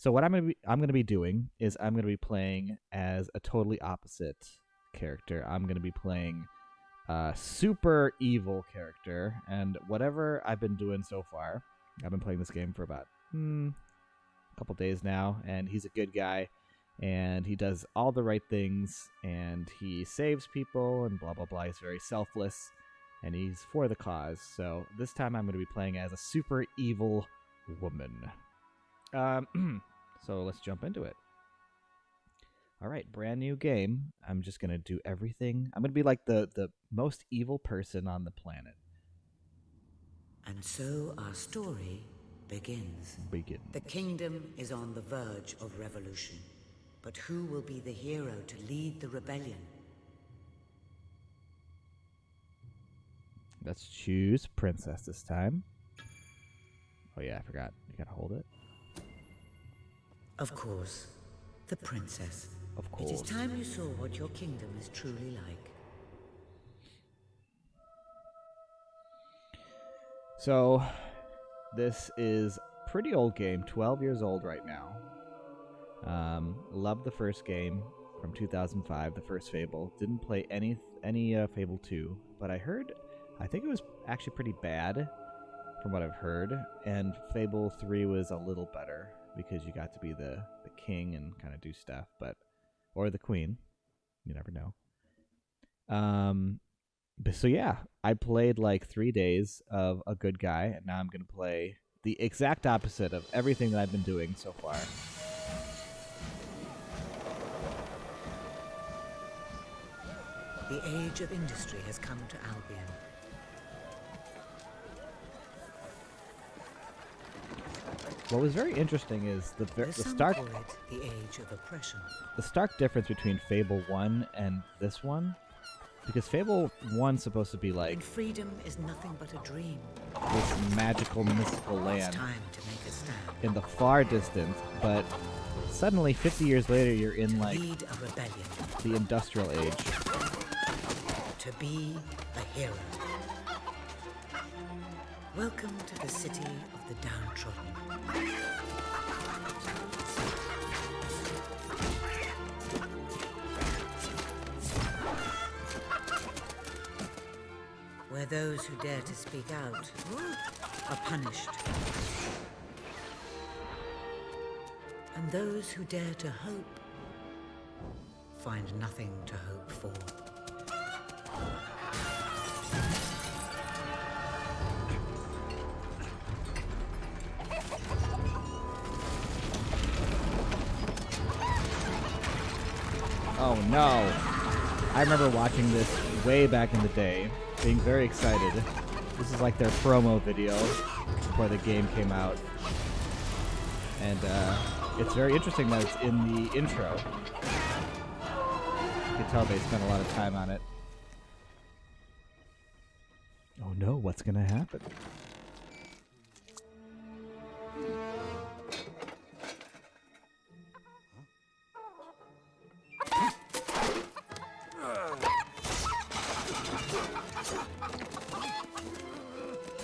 So what I'm gonna be doing is I'm gonna be playing as a totally opposite character. I'm gonna be playing a super evil character, and whatever I've been doing so far, I've been playing this game for about a couple days now, and he's a good guy, and he does all the right things, and he saves people, and blah blah blah. He's very selfless, and he's for the cause. So this time I'm going to be playing as a super evil woman. So let's jump into it. All right, brand new game. I'm just going to do everything. I'm going to be like the most evil person on the planet. And so our story begins. The kingdom is on the verge of revolution. But who will be the hero to lead the rebellion? Let's choose princess this time. Oh yeah, I forgot. You gotta hold it. Of course, the princess. Of course. It is time you saw what your kingdom is truly like. So, this is a pretty old game, 12 years old right now. Loved the first game from 2005, the first Fable. Didn't play any Fable 2, but I think it was actually pretty bad from what I've heard, and Fable 3 was a little better because you got to be the king and kind of do stuff, or the queen. You never know. So yeah, I played like 3 days of a good guy, and now I'm going to play the exact opposite of everything that I've been doing so far. The age of industry has come to Albion. What was very interesting is the stark the age of oppression. The stark difference between Fable 1 and this one, because Fable 1's supposed to be like and freedom is nothing but a dream. This magical, mystical land it's time to make a stand. In the far distance, but suddenly 50 years later you're in like lead a rebellion. The industrial age. To be a hero. Welcome to the city of the downtrodden. Where those who dare to speak out are punished. And those who dare to hope find nothing to hope for. Oh no! I remember watching this way back in the day, being very excited. This is like their promo video before the game came out. And it's very interesting that it's in the intro. You can tell they spent a lot of time on it. Oh no, what's gonna happen?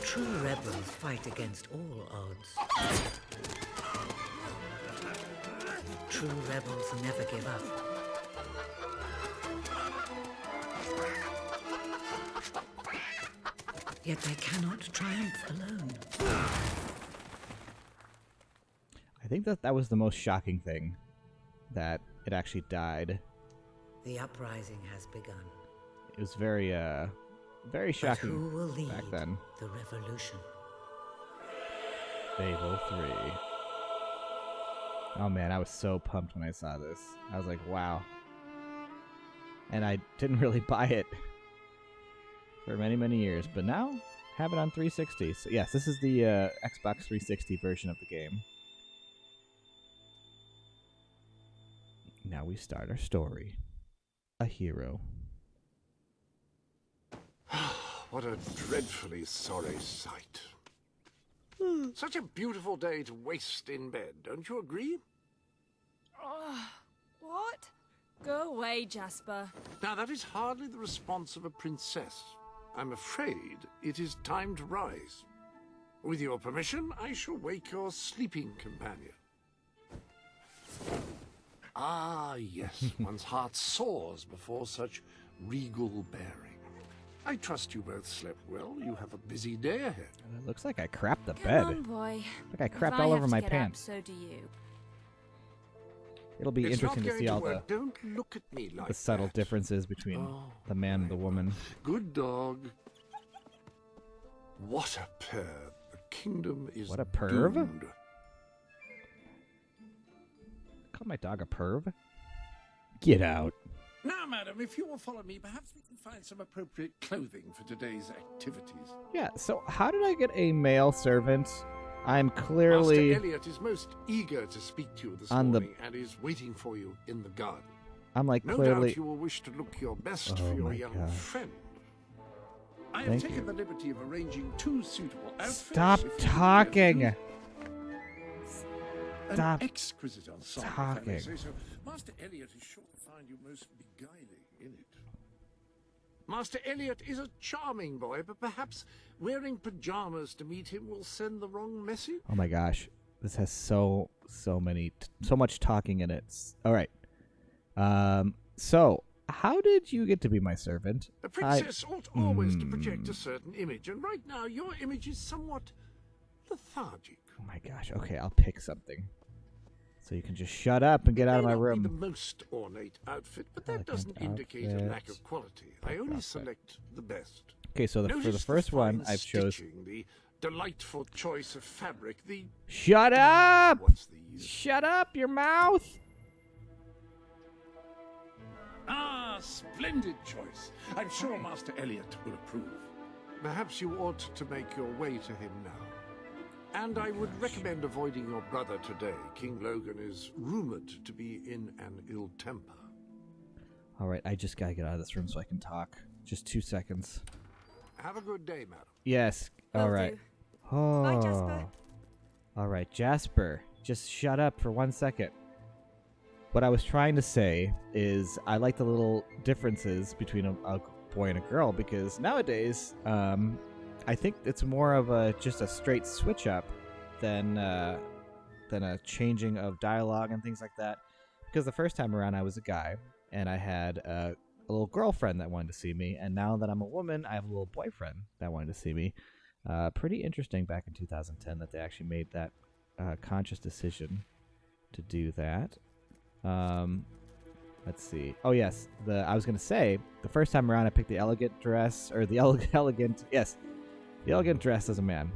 True rebels fight against all odds. True rebels never give up. Yet they cannot triumph alone. I think that was the most shocking thing, that it actually died. The uprising has begun. It was very shocking but who will lead back then. The revolution? Fable 3. Oh man, I was so pumped when I saw this. I was like, wow. And I didn't really buy it for many, many years, but now have it on 360. So yes, this is the Xbox 360 version of the game. Now we start our story. A hero. What a dreadfully sorry sight. Such a beautiful day to waste in bed, don't you agree? What? Go away, Jasper. Now, that is hardly the response of a princess. I'm afraid it is time to rise. With your permission, I shall wake your sleeping companion. Ah, yes. One's heart soars before such regal bearing. I trust you both slept well. You have a busy day ahead. It looks like I crapped the Come bed. on, boy. Look, I If crapped I all have over to my get pants. Up, so do you. It'll be It's interesting not to see going all work. Don't look at me like the subtle that. differences between the man and the woman. Good dog. What a pair. The kingdom is What a perv? doomed. Call my dog a perv? Get out. Now, madam, if you will follow me, perhaps we can find some appropriate clothing for today's activities. Yeah, so how did I get a male servant? I'm clearly... Master Elliot is most eager to speak to you this morning and is waiting for you in the garden. I'm like No clearly... doubt you will wish to look your best Oh for your my young gosh. friend. I have Thank taken you. the liberty of arranging 2 suitable outfits. Stop if you talking! An Stop exquisite ensemble, if I may say so. Master Elliot is sure to find you most beguiling in it. Master Elliot is a charming boy, but perhaps wearing pajamas to meet him will send the wrong message. Oh my gosh. This has so much talking in it. All right. So, how did you get to be my servant? A princess ought always to project a certain image, and right now your image is somewhat lethargic. Oh my gosh. Okay, I'll pick something. So you can just shut up and get out of my It may not room. be the most ornate outfit, but that Elegant doesn't indicate a lack outfit. of quality. I only select the best. Okay, so for the Notice first one, fine I've chose... stitching, the delightful choice of fabric, the... Shut up! What's the use? Shut up, your mouth! Ah, splendid choice. I'm sure Master Elliot will approve. Perhaps you ought to make your way to him now. And I would recommend avoiding your brother today. King Logan is rumored to be in an ill temper. All right, I just gotta get out of this room so I can talk. Just 2 seconds. Have a good day, madam. Yes. All Will right. do. Oh. Bye, Jasper. All right, Jasper. Just shut up for 1 second. What I was trying to say is I like the little differences between a boy and a girl because nowadays, I think it's more of just a straight switch up than a changing of dialogue and things like that. Because the first time around I was a guy and I had a little girlfriend that wanted to see me, and now that I'm a woman, I have a little boyfriend that wanted to see me. Pretty interesting back in 2010 that they actually made that conscious decision to do that. Let's see. Oh yes, I was gonna say the first time around I picked the elegant dress or the elegant dress as a man.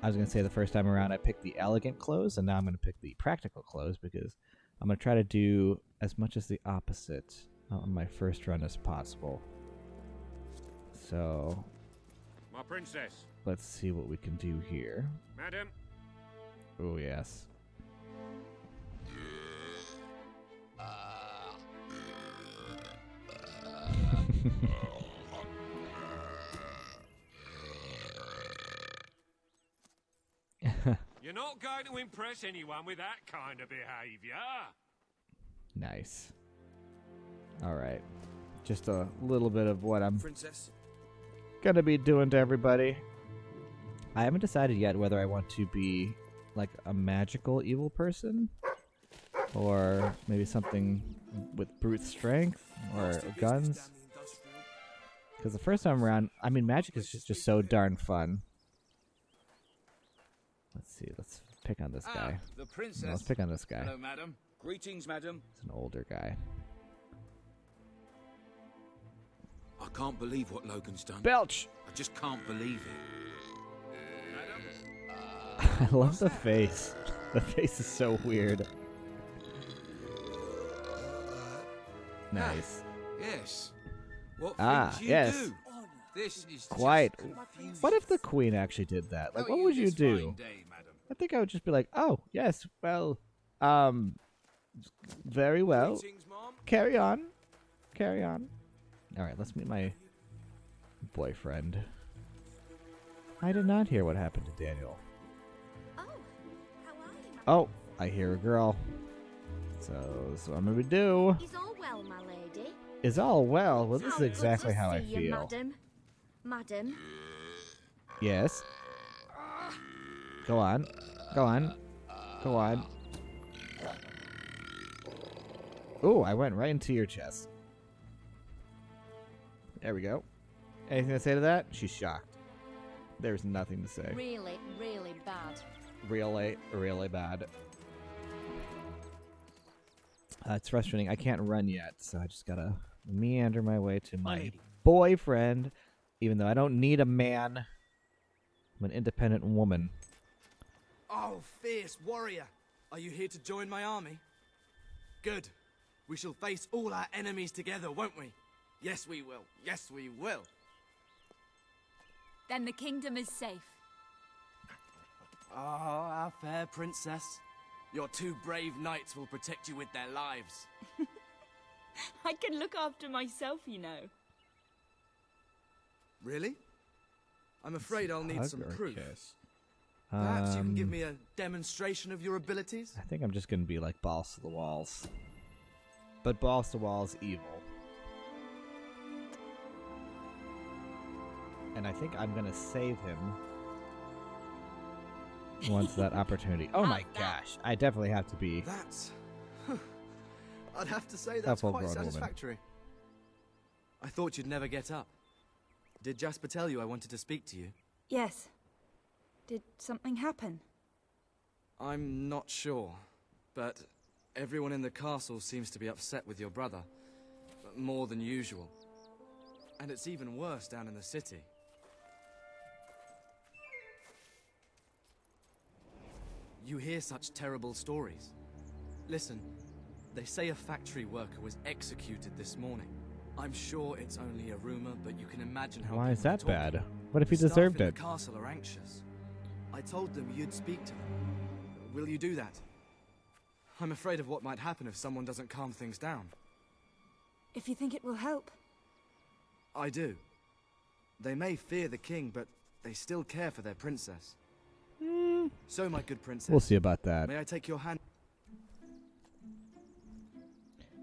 I was gonna say the first time around I picked the elegant clothes, and now I'm gonna pick the practical clothes because I'm gonna try to do as much as the opposite on my first run as possible. So, My princess. let's see what we can do here. Madam. Oh yes. You're not going to impress anyone with that kind of behavior. Nice. All right. Just a little bit of what I'm Princess. gonna be doing to everybody. I haven't decided yet whether I want to be like a magical evil person or maybe something with brute strength or guns. Because the first time around, I mean, magic is just so darn fun. Let's see. Let's pick on this guy. The princess. No, let's pick on this guy. Hello, madam. Greetings, madam. He's an older guy. I can't believe what Logan's done. Belch! I just can't believe it. I love the face. The face is so weird. Nice. Yes. What Ah, things you yes. do? This is Quite. just confusing. What if the queen actually did that? Like, How what are would you this do? fine day, madam? I think I would just be like, oh, yes, well, very well. Greetings, mom. Carry on. Carry on. All right, let's meet my boyfriend. I did not hear what happened to Daniel. Oh, how are you? Oh, I hear a girl. So I'm going to do Is all well, my lady? is all well. Well, this is How exactly good to how I see you, feel. madam. Madam. Yes. Go on. Go on. Go on. Oh, I went right into your chest. There we go. Anything to say to that? She's shocked. There's nothing to say. Really, really bad. Really, really bad. It's frustrating. I can't run yet, so I just gotta meander my way to my boyfriend, even though I don't need a man. I'm an independent woman. Oh, fierce warrior. Are you here to join my army? Good. We shall face all our enemies together, won't we? Yes, we will. Yes, we will. Then the kingdom is safe. Oh, our fair princess. Your 2 brave knights will protect you with their lives. I can look after myself, you know. Really? I'm afraid I'll need Hug some or proof. kiss? Perhaps you can give me a demonstration of your abilities? I think I'm just gonna be like balls to the walls. But balls to walls evil. And I think I'm gonna save him once that opportunity. Oh my gosh, I definitely have to be That's... I'd have to say a that's quite full-grown woman. satisfactory. I thought you'd never get up. Did Jasper tell you I wanted to speak to you? Yes. Did something happen? I'm not sure, but everyone in the castle seems to be upset with your brother. More than usual. And it's even worse down in the city. You hear such terrible stories. Listen, they say a factory worker was executed this morning. I'm sure it's only a rumor, but you can imagine how Why is people are that bad? talking. What if he The staff deserved in it? the castle are anxious. I told them you'd speak to them. Will you do that? I'm afraid of what might happen if someone doesn't calm things down. If you think it will help. I do. They may fear the king, but they still care for their princess. So, my good princess, We'll see about that. may I take your hand?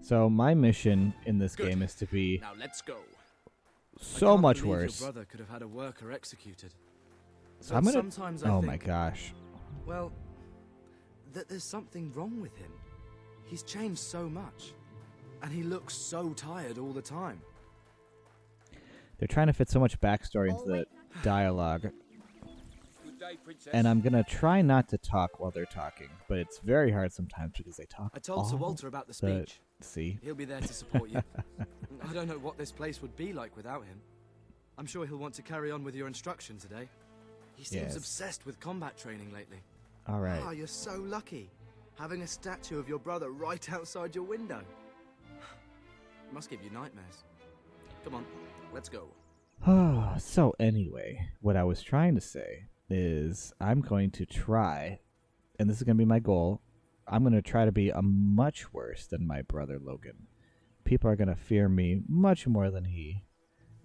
So my mission in this Good. game is to be Now let's go. so I can't much believe worse. Your brother could have had a worker executed. So But I'm gonna. sometimes I Oh think, my gosh. well, that there's something wrong with him. He's changed so much, and he looks so tired all the time. They're trying to fit so much backstory into the dialogue. Good day, princess. And I'm gonna try not to talk while they're talking, but it's very hard sometimes because they talk. I told Sir all Walter about the the- speech. See, He'll be there to support you. I don't know what this place would be like without him. I'm sure he'll want to carry on with your instruction today. He seems Yes. obsessed with combat training lately. all right. Ah, you're so lucky. Having a statue of your brother right outside your window. Must give you nightmares. Come on, let's go. So anyway, what I was trying to say is I'm going to try, and this is going to be my goal, I'm going to try to be a much worse than my brother Logan. People are going to fear me much more than he,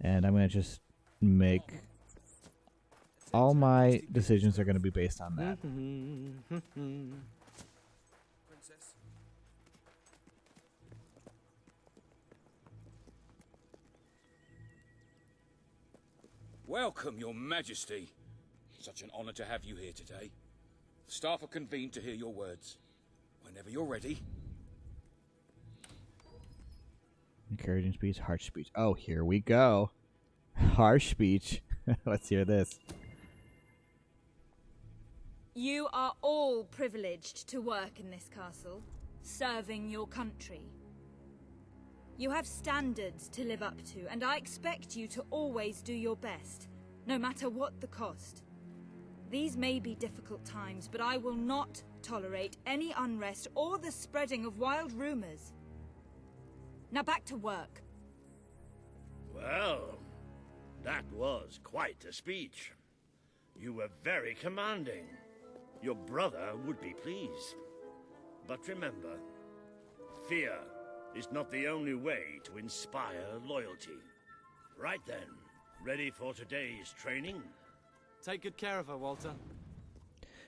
and I'm going to just make all my decisions are going to be based on that. Princess. Welcome, Your Majesty. Such an honor to have you here today. The staff are convened to hear your words. Whenever you're ready. Encouraging speech, harsh speech. Oh, here we go. Harsh speech. Let's hear this. You are all privileged to work in this castle, serving your country. You have standards to live up to, and I expect you to always do your best, no matter what the cost. These may be difficult times, but I will not tolerate any unrest or the spreading of wild rumors. Now back to work. Well, that was quite a speech. You were very commanding. Your brother would be pleased. But remember, fear is not the only way to inspire loyalty. Right then, ready for today's training? Take good care of her, Walter.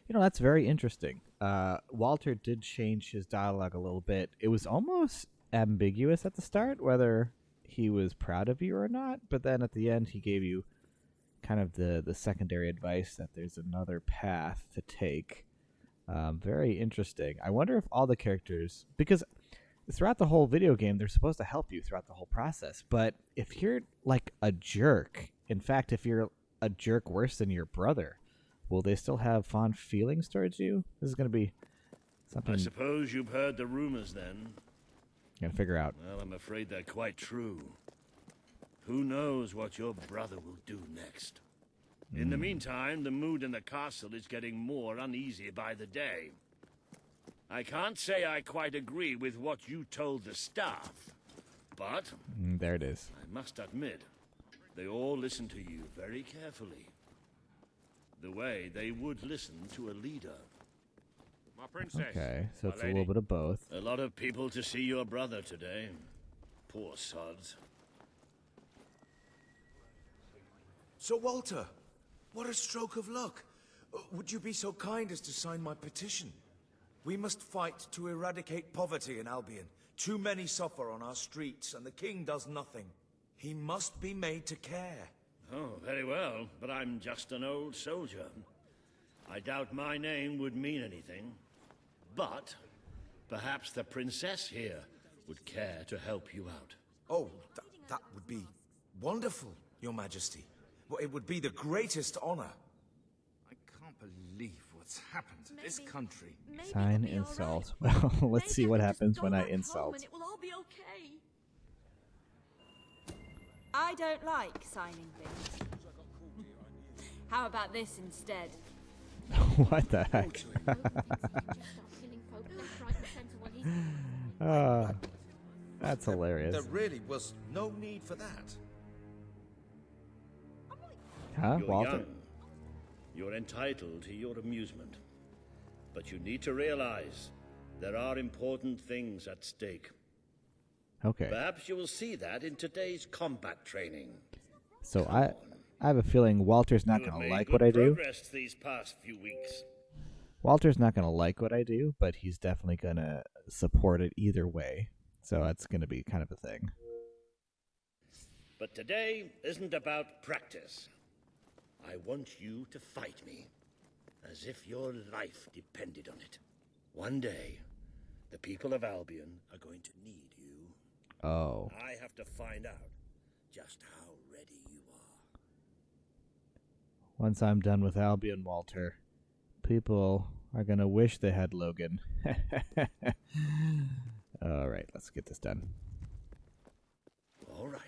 You know, that's very interesting. Walter did change his dialogue a little bit. It was almost ambiguous at the start whether he was proud of you or not, but then at the end he gave you kind of the secondary advice that there's another path to take. Very interesting. I wonder if all the characters, because throughout the whole video game, they're supposed to help you throughout the whole process. But if you're like a jerk, in fact, if you're a jerk worse than your brother, will they still have fond feelings towards you? This is going to be something. I suppose you've heard the rumors then. Gonna figure out. Well, I'm afraid they're quite true. Who knows what your brother will do next? In the meantime, the mood in the castle is getting more uneasy by the day. I can't say I quite agree with what you told the staff, but... there it is. I must admit, they all listen to you very carefully. The way they would listen to a leader. My princess. Okay, so it's a lady. little bit of both. A lot of people to see your brother today. Poor sods. Sir Walter, what a stroke of luck. Would you be so kind as to sign my petition? We must fight to eradicate poverty in Albion. Too many suffer on our streets, and the king does nothing. He must be made to care. Oh, very well, but I'm just an old soldier. I doubt my name would mean anything. But perhaps the princess here would care to help you out. Oh, that would be wonderful, Your Majesty. Well, it would be the greatest honor. I can't believe what's happened to this country. Sign insult. Well, let's see what happens when I insult. It will all be okay. I don't like signing things. How about this instead? What the heck? That's hilarious. There really was no need for that. Huh, You're Walter? young. You're entitled to your amusement. But you need to realize there are important things at stake. Okay. Perhaps you will see that in today's combat training. So I have a feeling Walter's not You have going to made like good what I do. progress these past few weeks. Walter's not going to like what I do, but he's definitely going to support it either way. So that's going to be kind of a thing. But today isn't about practice. I want you to fight me, as if your life depended on it. One day, the people of Albion are going to need you. Oh. I have to find out just how ready you are. Once I'm done with Albion, Walter, people are going to wish they had Logan. All right, let's get this done. All right.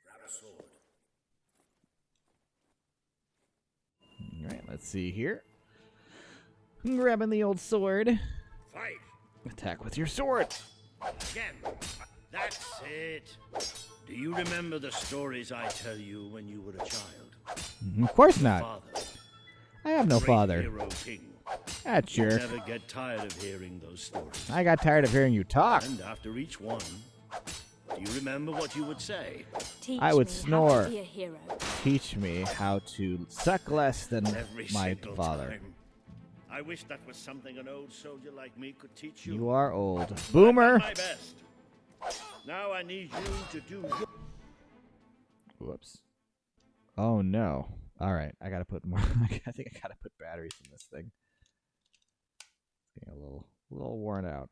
Grab a sword. All right, let's see here. Grabbing the old sword. Fight! Attack with your sword. Again. That's it. Do you remember the stories I tell you when you were a child? Of course not. Father. I have no Great father. hero king. That's You jerk. never get tired of hearing those stories. I got tired of hearing you talk. And after each one, do you remember what you would say? Teach I would me snore. How to be a hero. Teach me how to suck less than Every my single father. time. I wish that was something an old soldier like me could teach you. You are old. I've Boomer. done my best. Now I need you to do your... Whoops. Oh no. All right, I gotta put more. I think I gotta put batteries in this thing. It's getting a little worn out.